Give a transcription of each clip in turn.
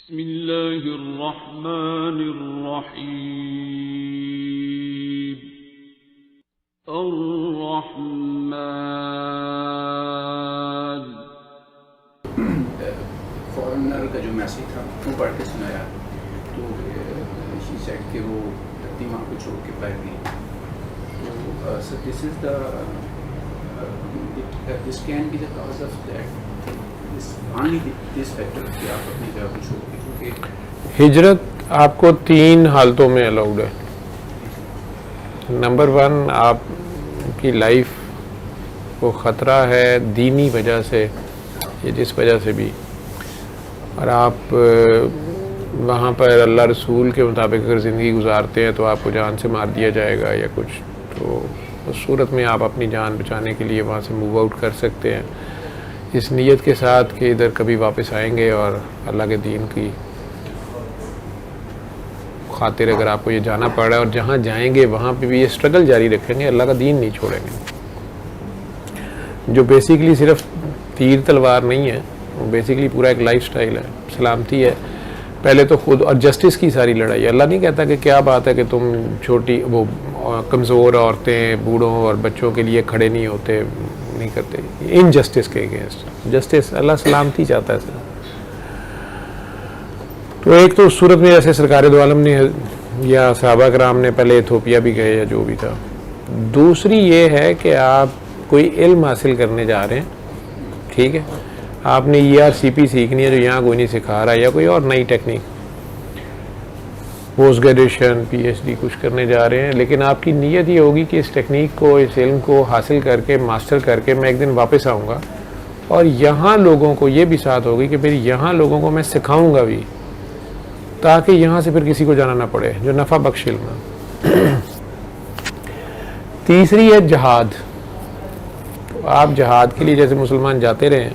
بسم اللہ الرحمن الرحیم الرحمن. فورنر کا جو میسیج تھا وہ پڑھ کے سنایا تو شی سیڈ کہ وہ دھرتی ماں کو چھوڑ کے بیٹھ گئی. تو sir this is the this can be the cause of that only this factor کہ آپ اپنی جگہ کو چھوڑ کے, کیونکہ ہجرت آپ کو 3 حالتوں میں الاؤڈ ہے. نمبر 1 آپ کی لائف کو خطرہ ہے دینی وجہ سے یا جس وجہ سے بھی, اور آپ وہاں پر اللہ رسول کے مطابق اگر زندگی گزارتے ہیں تو آپ کو جان سے مار دیا جائے گا یا کچھ, تو اس صورت میں آپ اپنی جان بچانے کے لیے وہاں سے موو آؤٹ کر سکتے ہیں اس نیت کے ساتھ کہ ادھر کبھی واپس آئیں گے اور اللہ کے دین کی خاطر اگر آپ کو یہ جانا پڑ رہا ہے, اور جہاں جائیں گے وہاں پہ بھی یہ اسٹرگل جاری رکھیں گے, اللہ کا دین نہیں چھوڑیں گے. جو بیسیکلی صرف تیر تلوار نہیں ہے, وہ بیسیکلی پورا ایک لائف سٹائل ہے, سلامتی ہے پہلے تو خود, اور جسٹس کی ساری لڑائی. اللہ نہیں کہتا کہ کیا بات ہے کہ تم چھوٹی وہ کمزور عورتیں بوڑھوں اور بچوں کے لیے کھڑے نہیں ہوتے, نہیں کرتے, ان جسٹس کے اگینسٹ. جسٹس اللہ سلامتی چاہتا ہے سر. تو ایک تو اس صورت میں جیسے سرکار دو عالم نے یا صحابہ کرام نے پہلے ایتھوپیا بھی گئے یا جو بھی تھا. دوسری یہ ہے کہ آپ کوئی علم حاصل کرنے جا رہے ہیں, ٹھیک ہے, آپ نے ERCP سیکھنی ہے جو یہاں کوئی نہیں سکھا رہا, یا کوئی اور نئی ٹیکنیک, پوسٹ گریجویشن PhD کچھ کرنے جا رہے ہیں, لیکن آپ کی نیت یہ ہوگی کہ اس ٹیکنیک کو, اس علم کو حاصل کر کے ماسٹر کر کے میں ایک دن واپس آؤں گا, اور یہاں لوگوں کو یہ بھی ساتھ ہوگی کہ پھر یہاں لوگوں کو میں سکھاؤں گا بھی, تاکہ یہاں سے پھر کسی کو جانا نہ پڑے, جو نفع بخش علم ہے. تیسری ہے جہاد. تو آپ جہاد کے لیے جیسے مسلمان جاتے رہے ہیں,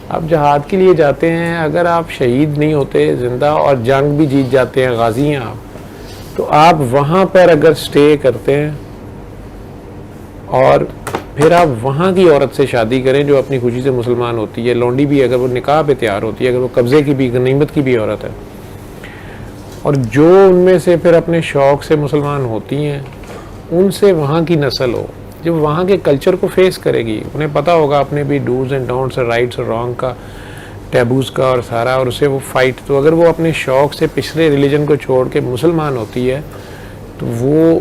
آپ جہاد کے لیے جاتے ہیں, اگر آپ شہید نہیں ہوتے زندہ اور جنگ بھی جیت جاتے ہیں, غازی ہیں آپ, تو آپ وہاں پر اگر سٹے کرتے ہیں اور پھر آپ وہاں کی عورت سے شادی کریں جو اپنی خوشی سے مسلمان ہوتی ہے, لونڈی بھی اگر وہ نکاح پہ تیار ہوتی ہے, اگر وہ قبضے کی بھی غنیمت کی بھی عورت ہے, اور جو ان میں سے پھر اپنے شوق سے مسلمان ہوتی ہیں ان سے وہاں کی نسل ہو, جب وہاں کے کلچر کو فیس کرے گی, انہیں پتہ ہوگا اپنے بھی ڈوز اینڈ ڈونٹس اور رائٹس اور رانگ کا, ٹیبوز کا اور سارا, اور اسے وہ فائٹ. تو اگر وہ اپنے شوق سے پچھلے ریلیجن کو چھوڑ کے مسلمان ہوتی ہے تو وہ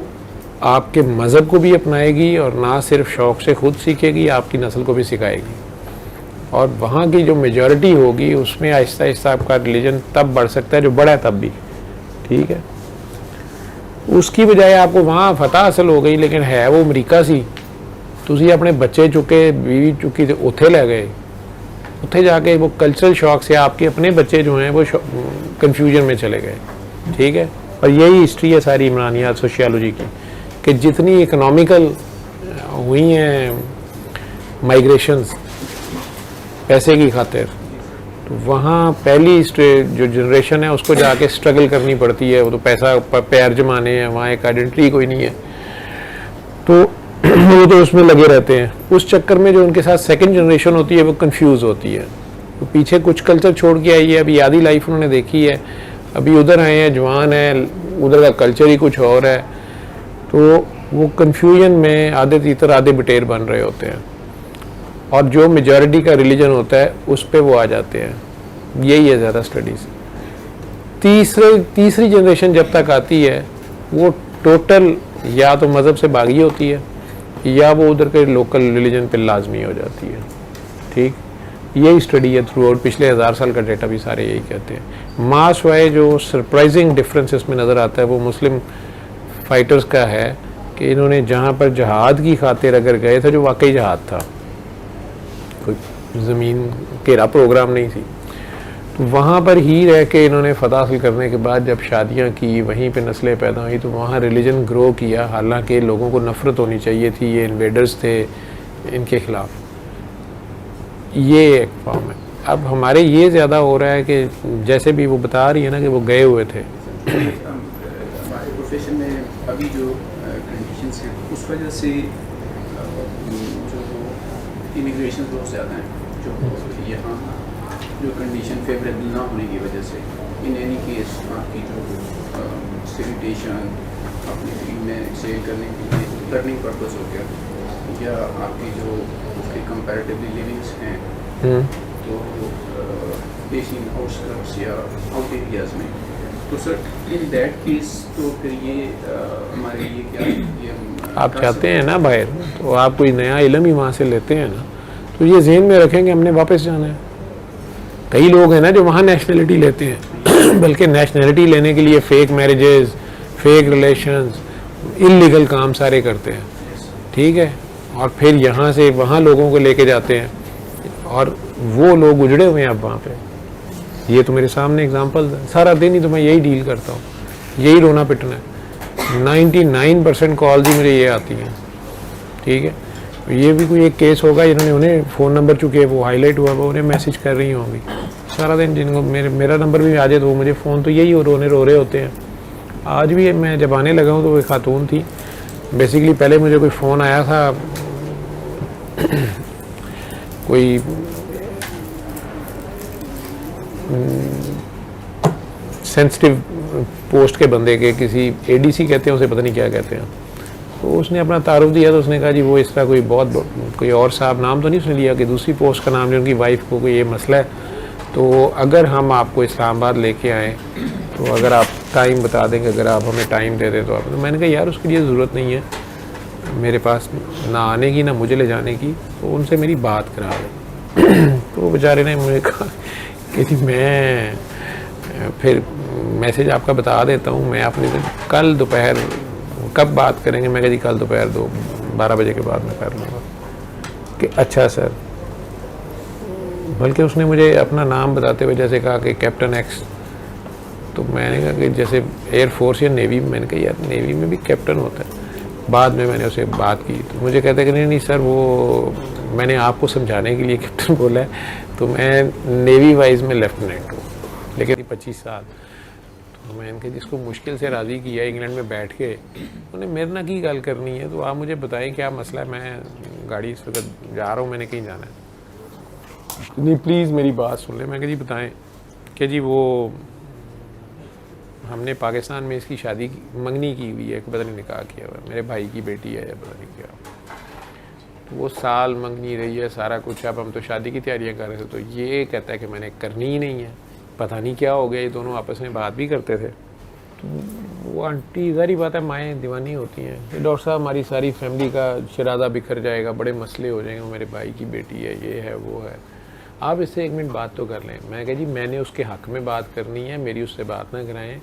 آپ کے مذہب کو بھی اپنائے گی, اور نہ صرف شوق سے خود سیکھے گی, آپ کی نسل کو بھی سکھائے گی, اور وہاں کی جو میجورٹی ہوگی اس میں آہستہ آہستہ آپ کا ریلیجن تب بڑھ سکتا ہے جو بڑا ہے تب بھی, ٹھیک ہے. اس کی بجائے آپ کو وہاں فتح حاصل ہو گئی, لیکن ہے وہ امریکہ سی, تسی اپنے بچے چکے, بیوی چکی, تو اتھے لے گئے, اتھے جا کے وہ کلچرل شوق سے آپ کے اپنے بچے جو ہیں وہ کنفیوژن میں چلے گئے, ٹھیک ہے. اور یہی ہسٹری ہے ساری عمرانیات سوشیالوجی کی, کہ جتنی اکنامیکل ہوئی ہیں مائگریشنز پیسے کی خاطر, تو وہاں پہلی جو جنریشن ہے اس کو جا کے اسٹرگل کرنی پڑتی ہے, وہ تو پیسہ پیر جمانے ہیں, وہاں ایک آئیڈینٹی کوئی نہیں ہے, تو وہ تو اس میں لگے رہتے ہیں. اس چکر میں جو ان کے ساتھ سیکنڈ جنریشن ہوتی ہے وہ کنفیوز ہوتی ہے, تو پیچھے کچھ کلچر چھوڑ کے آئی ہے, ابھی آدھی لائف انہوں نے دیکھی ہے, ابھی ادھر آئے ہیں, جوان ہیں, ادھر کا کلچر ہی کچھ اور ہے, تو وہ کنفیوژن میں آدھے تیتر آدھے بٹیر بن رہے ہوتے ہیں, اور جو میجورٹی کا ریلیجن ہوتا ہے اس پہ وہ آ جاتے ہیں. یہی ہے زیادہ سٹڈیز. تیسری جنریشن جب تک آتی ہے وہ ٹوٹل یا تو مذہب سے باغی ہوتی ہے, یا وہ ادھر کے لوکل ریلیجن پہ لازمی ہو جاتی ہے, ٹھیک. یہی اسٹڈی ہے تھرو آؤٹ, پچھلے 1000 سال کا ڈیٹا بھی سارے یہی کہتے ہیں. ماس وائے جو سرپرائزنگ ڈفرینس اس میں نظر آتا ہے وہ مسلم فائٹرز کا ہے, کہ انہوں نے جہاں پر جہاد کی خاطر اگر گئے تھے جو واقعی جہاد تھا, کوئی زمین گھیرا پروگرام نہیں تھی, تو وہاں پر ہی رہ کے انہوں نے فتح حاصل کرنے کے بعد جب شادیاں کی, وہیں پہ نسلیں پیدا ہوئی, تو وہاں ریلیجن گرو کیا, حالانکہ لوگوں کو نفرت ہونی چاہیے تھی, یہ انویڈرز تھے, ان کے خلاف. یہ ایک فارم ہے. اب ہمارے یہ زیادہ ہو رہا ہے کہ جیسے بھی وہ بتا رہی ہے نا کہ وہ گئے ہوئے تھے. ہمارے پروفیشن میں ابھی جو کنڈیشنز ہیں اس وجہ سے جو امیگریشن بہت زیادہ ہیں جو یہاں جو کنڈیشن فیوریبل نہ ہونے کی وجہ سے ان اینی کیس آپ کی جو سیریٹیشن اپنی فیلڈ میں سے کرنے کے لیے لرننگ پرپز ہو گیا یا آپ کی جو اس کے کمپیریٹیولی لیونگس ہیں تو بیسنگ آؤٹسکرٹس یا آؤٹ ایریاز میں، تو سر ان دیٹ کیس تو پھر یہ ہمارے لیے کیا یہ آپ چاہتے ہیں نا باہر، تو آپ کوئی نیا علم ہی وہاں سے لیتے ہیں نا، تو یہ ذہن میں رکھیں کہ ہم نے واپس جانا ہے. کئی لوگ ہیں نا جو وہاں نیشنلٹی لیتے ہیں، بلکہ نیشنلٹی لینے کے لیے fake marriages, fake relations, illegal کام سارے کرتے ہیں، ٹھیک ہے، اور پھر یہاں سے وہاں لوگوں کو لے کے جاتے ہیں، اور وہ لوگ اجڑے ہوئے ہیں اب وہاں پہ. یہ تو میرے سامنے اگزامپل ہے، سارا دن ہی تو میں یہی ڈیل کرتا ہوں، یہی رونا پٹنا ہے. 99% کالز ہی مجھے یہ آتی ہیں، ٹھیک ہے. یہ بھی کوئی ایک کیس ہوگا جنہوں نے انہیں فون نمبر چکے وہ ہائی لائٹ ہوا، وہ انہیں میسج کر رہی ہوں گی سارا دن، جن کو میرا نمبر بھی آ جائے تو وہ مجھے فون تو یہی رو رہے ہوتے ہیں. آج بھی میں جب آنے لگا ہوں تو وہ خاتون تھی، بیسیکلی پہلے مجھے کوئی فون آیا تھا کوئی سینسٹیو پوسٹ کے بندے کے، کسی ADC کہتے ہیں اسے، پتہ نہیں کیا کہتے ہیں، تو اس نے اپنا تعارف دیا، تو اس نے کہا جی وہ اس طرح کوئی اور صاحب نام تو نہیں اس نے لیا، کہ دوسری پوسٹ کا نام جو ان کی وائف کو کوئی یہ مسئلہ ہے، تو اگر ہم آپ کو اسلام آباد لے کے آئیں تو اگر آپ ٹائم بتا دیں کہ اگر آپ ہمیں ٹائم دے دیں تو آپ. میں نے کہا یار اس کے لیے ضرورت نہیں ہے میرے پاس نہ آنے کی نہ مجھے لے جانے کی، تو ان سے میری بات کرا دیں. تو وہ بیچارے نے مجھے کہا کہ جی میں پھر میسج آپ کا بتا دیتا ہوں، میں اپنے کل دوپہر کب بات کریں گے. میں کہا جی کل دوپہر 12 بجے کے بعد میں کر لوں گا. کہ اچھا سر. بلکہ اس نے مجھے اپنا نام بتاتے ہوئے جیسے کہا کہ کیپٹن ایکس. تو میں نے کہا کہ جیسے ایئر فورس یا نیوی میں نے کہا یار نیوی میں بھی کیپٹن ہوتا ہے. بعد میں نے اسے بات کی تو مجھے کہتے کہ نہیں سر وہ میں نے آپ کو سمجھانے کے لیے کیپٹن بولا ہے، تو میں نیوی وائز میں لیفٹیننٹ ہوں، لیکن 25 سال. تو میں ان کے جس کو مشکل سے راضی کیا انگلینڈ میں بیٹھ کے، انہیں میرے نہ کی گل کرنی ہے، تو آپ مجھے بتائیں کیا مسئلہ ہے. میں گاڑی اس وقت جا رہا ہوں، میں نے کہیں جانا ہے. نہیں پلیز میری بات سن لیں. میں کہ جی بتائیں. کہ جی وہ ہم نے پاکستان میں اس کی شادی منگنی کی ہوئی ہے، پتہ نہیں نکاح کیا ہوا ہے، میرے بھائی کی بیٹی ہے یا پتہ نہیں کیا. وہ سال منگنی رہی ہے سارا کچھ. اب ہم تو شادی کی تیاریاں کر رہے تھے، تو یہ کہتا ہے کہ میں نے کرنی ہی نہیں ہے. پتہ نہیں کیا ہو گیا، یہ دونوں آپس میں بات بھی کرتے تھے. تو وہ آنٹی ظاہری بات ہے مائیں دیوانی ہوتی ہیں. ڈاکٹر صاحب ہماری ساری فیملی کا شرادہ بکھر جائے گا، بڑے مسئلے ہو جائیں گے، میرے بھائی کی بیٹی ہے، یہ ہے وہ ہے، آپ اس سے 1 منٹ بات تو کر لیں. میں کہا جی میں نے اس کے حق میں بات کرنی ہے، میری اس سے بات نہ کرائیں.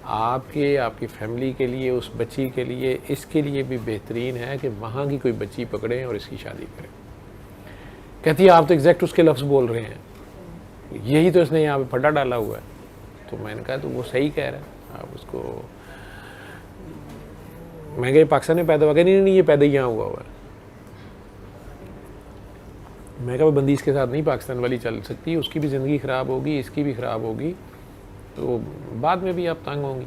آپ کی فیملی کے لیے، اس بچی کے لیے، اس کے لیے بھی بہترین ہے کہ وہاں کی کوئی بچی پکڑیں اور اس کی شادی کریں. کہتی ہے آپ تو ایگزیکٹ اس کے لفظ بول رہے ہیں، یہی تو اس نے یہاں پہ پھٹا ڈالا ہوا ہے. تو میں نے کہا تو وہ صحیح کہہ رہا ہے، آپ اس کو. میں کہ پاکستان میں پیدا ہوا کہ نہیں یہ پیدا یہاں ہوا ہے. میں کہا بندی اس کے ساتھ نہیں پاکستان والی چل سکتی، اس کی بھی زندگی خراب ہوگی، اس کی بھی خراب ہوگی، تو بعد میں بھی آپ تنگ ہوں گی.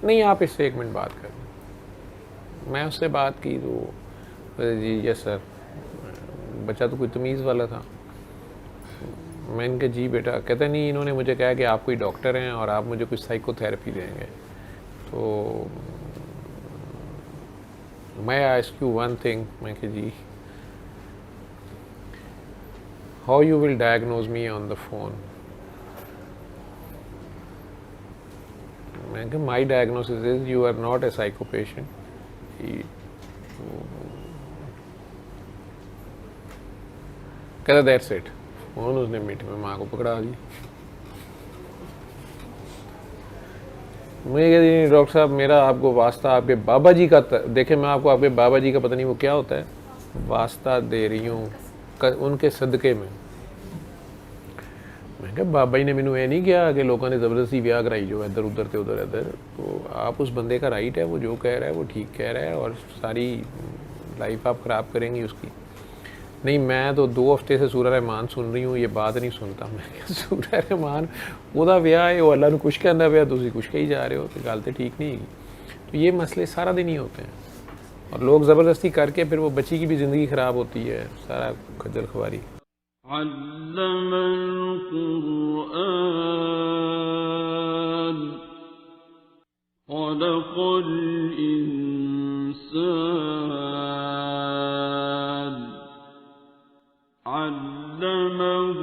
نہیں آپ اس سے 1 منٹ بات کریں. میں اس سے بات کی تو جی یس سر. بچہ تو کوئی تمیز والا تھا. میں ان کے جی بیٹا. کہتے نہیں انہوں نے مجھے کہا کہ آپ کوئی ڈاکٹر ہیں اور آپ مجھے کچھ سائیکو تھیراپی دیں گے. تو میں آسک یو ون تھنگ. میں کہ جی how you will diagnose me on the phone. میں کہ my diagnosis is you are not a psycho patient. کہتا دیٹس اٹ. فون اس نے میٹھے میں ماں کو پکڑا دی. میں کہتی ڈاکٹر صاحب میرا آپ کو واسطہ آپ کے بابا جی کا دیکھیں، میں آپ کو آپ کے بابا جی کا پتہ نہیں وہ کیا ہوتا ہے، واسطہ دے رہی ہوں ان کے صدقے میں. میں کہا بابا جی نے مینوں یہ نہیں کیا کہ لوگوں نے زبردستی بیاہ کرائی جو ادھر ادھر تے ادھر ادھر. تو آپ اس بندے کا رائٹ ہے، وہ جو کہہ رہا ہے وہ ٹھیک کہہ رہا ہے، اور ساری لائف آپ خراب کریں گی اس کی. نہیں میں تو 2 ہفتے سے سورہ رحمان سن رہی ہوں، یہ بات نہیں سنتا. میں کہ سورہ رحمان وہ بیاہ ہے، وہ اللہ نے کچھ کہنا پیا، تھی کچھ کہی جا رہے ہو، تو گل تو ٹھیک نہیں ہے. تو یہ مسئلے سارا دن ہی ہوتے ہیں، اور لوگ زبردستی کر کے پھر وہ بچی کی بھی زندگی خراب ہوتی ہے، سارا کھجل خواری. علم القرآن خلق الإنسان علمه